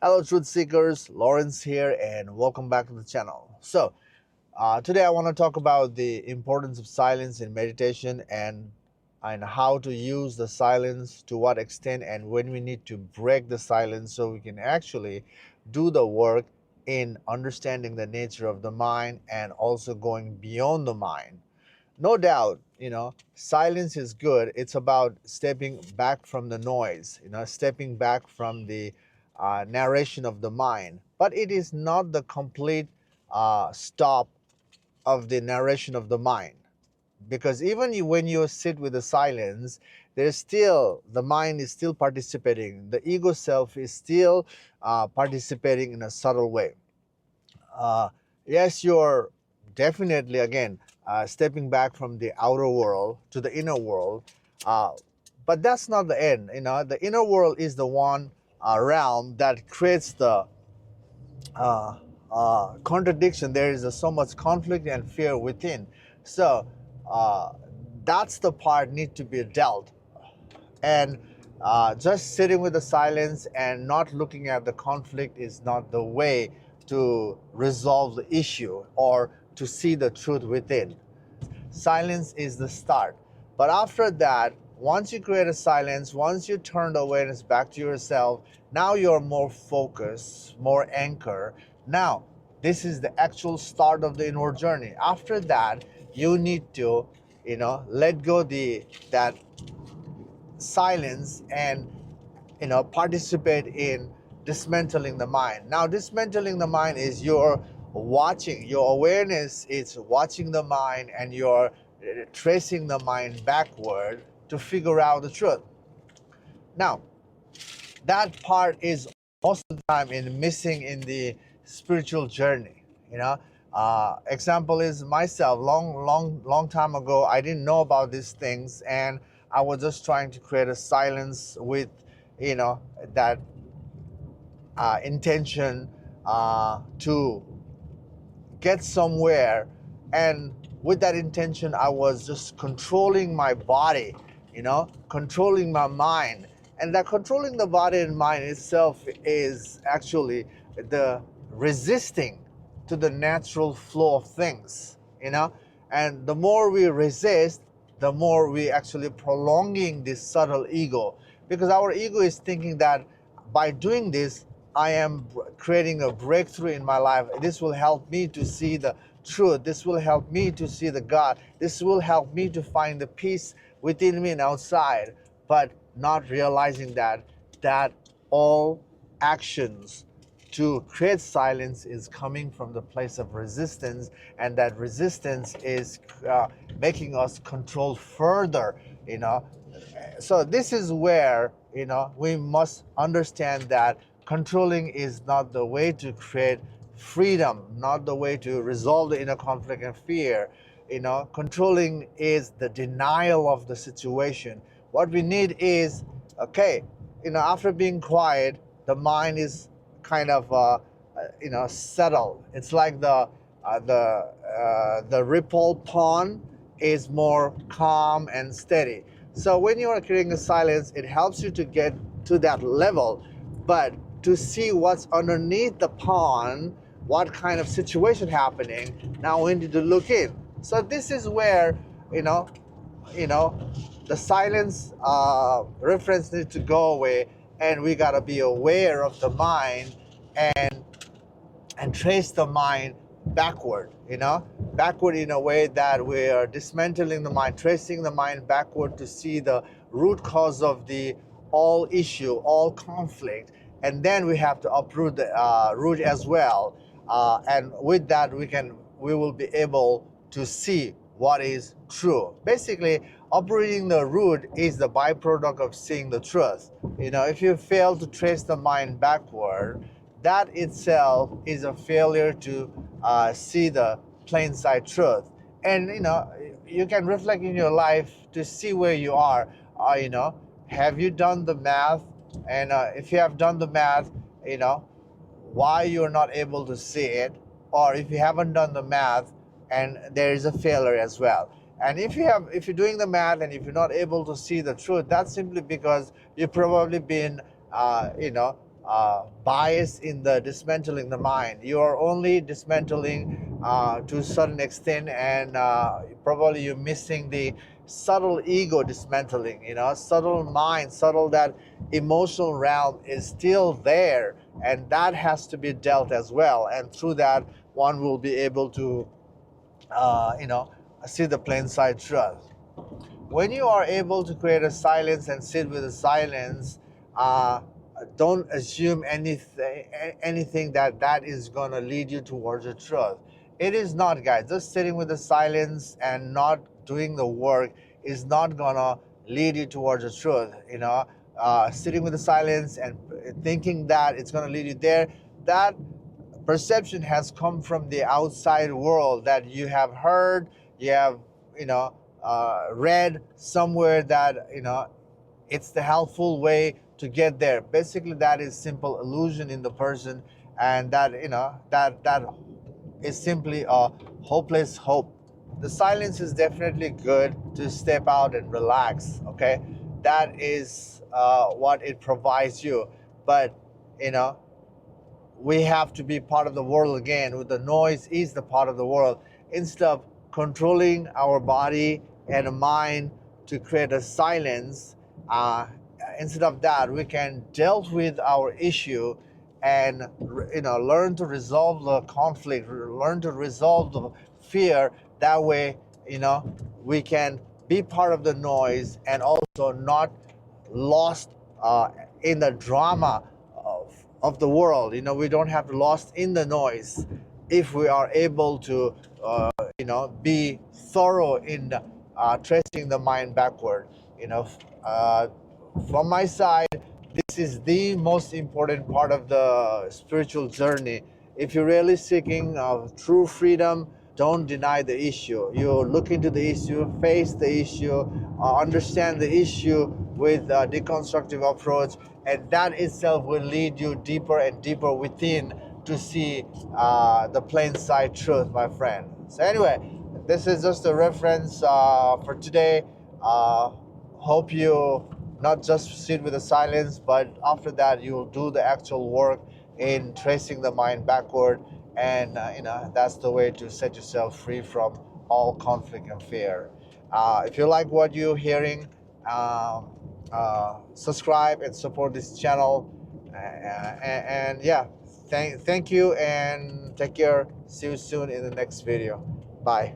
Hello, truth seekers. Lawrence here, and welcome back to the channel. Today I want to talk about the importance of silence in meditation and how to use the silence, to what extent, and when we need to break the silence so we can actually do the work in understanding the nature of the mind and also going beyond the mind. No doubt, silence is good. It's about stepping back from the noise, stepping back from the narration of the mind. But it is not the complete stop of the narration of the mind. Because even when you sit with the silence, there's still, the mind is still participating. The ego self is still participating in a subtle way. uh, yes, you're definitely again stepping back from the outer world to the inner world, uh, but that's not the end. The inner world is the one realm that creates the uh, contradiction. There is so much conflict and fear within. So uh, that's the part need to be dealt. And just sitting with the silence and not looking at the conflict is not the way to resolve the issue or to see the truth within. Silence is the start. But after that, once you create a silence, once you turn the awareness back to yourself, now you're more focused, more anchor. Now, this is the actual start of the inward journey. After that, you need to, let go that silence and participate in dismantling the mind. Now dismantling the mind is your watching, your awareness is watching the mind, and you're tracing the mind backward to figure out the truth. Now that part is most of the time missing in the spiritual journey. Example is myself. Long time ago, I didn't know about these things, and I was just trying to create a silence with that intention to get somewhere. And with that intention, I was just controlling my body, controlling my mind. And that controlling the body and mind itself is actually the resisting to the natural flow of things, and the more we resist, the more we actually prolonging this subtle ego, because our ego is thinking that by doing this, I am creating a breakthrough in my life. This will help me to see the truth. This will help me to see the God. This will help me to find the peace within me and outside. But not realizing that all actions to create silence is coming from the place of resistance, and that resistance is making us control further. So this is where we must understand that controlling is not the way to create freedom, not the way to resolve the inner conflict and fear. Controlling is the denial of the situation. What we need is, okay, after being quiet, the mind is kind of settled. It's like the ripple pond is more calm and steady. So when you are creating a silence, it helps you to get to that level. But to see what's underneath the pond, what kind of situation happening, now we need to look in. So this is where you know you know the silence reference needs to go away, and we got to be aware of the mind and trace the mind backward, backward in a way that we are dismantling the mind, tracing the mind backward to see the root cause of the all issue, all conflict. And then we have to uproot the root as well. And with that, we will be able to see what is true. Basically, uprooting the root is the byproduct of seeing the truth. If you fail to trace the mind backward, that itself is a failure to see the plain sight truth. And you can reflect in your life to see where you are. Have you done the math? And if you have done the math, why you're not able to see it, or if you haven't done the math and there is a failure as well. And if you're doing the math and if you're not able to see the truth, that's simply because you've probably been bias in the dismantling the mind. You are only dismantling to a certain extent, and probably you're missing the subtle ego dismantling. Subtle mind, subtle that emotional realm is still there, and that has to be dealt as well. And through that, one will be able to, see the plain sight truth. When you are able to create a silence and sit with the silence, uh, don't assume anything that is going to lead you towards the truth. It is not, guys. Just sitting with the silence and not doing the work is not going to lead you towards the truth. Sitting with the silence and thinking that it's going to lead you there, that perception has come from the outside world, that you have heard, you have, read somewhere that, it's the helpful way to get there. Basically, that is simple illusion in the person, and that is simply a hopeless hope. The silence is definitely good to step out and relax. Okay, that is what it provides you. But you know we have to be part of the world again. With the noise is the part of the world. Instead of controlling our body and mind to create a silence, uh, instead of that, we can deal with our issue and learn to resolve the conflict, learn to resolve the fear. That way, we can be part of the noise and also not lost in the drama of the world. We don't have to lost in the noise if we are able to be thorough in tracing the mind backward. From my side, this is the most important part of the spiritual journey. If you're really seeking true freedom, don't deny the issue. You look into the issue, face the issue, understand the issue with a deconstructive approach, and that itself will lead you deeper and deeper within to see the plain sight truth, my friend. So anyway, this is just a reference for today. Hope you not just sit with the silence, but after that you'll do the actual work in tracing the mind backward, and that's the way to set yourself free from all conflict and fear. If you like what you're hearing, subscribe and support this channel, and yeah, thank you and take care. See you soon in the next video. Bye.